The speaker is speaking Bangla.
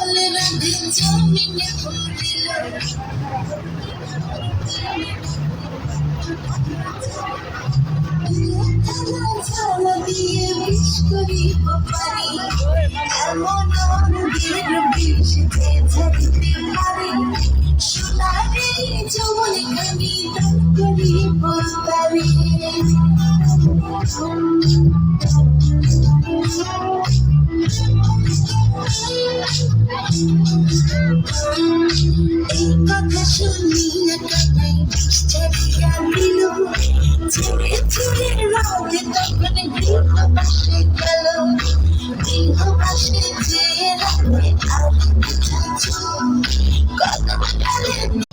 জলে রাধে জমিনে পড়িল ঝালা দিয়ে বিষ করিব পারি এমন অঙ্গের বিষ যে ঝরিতে পারি সোনারে যৌবন খানি দান করিব তারি এই কথা শুনিয়া কানাই বিষ ছাড়িয়া দিল ছেড়ে ছেড়ে রাধে তখন গৃহবাসে গেল গৃহবাসে যে রাধে আর কদম ডালে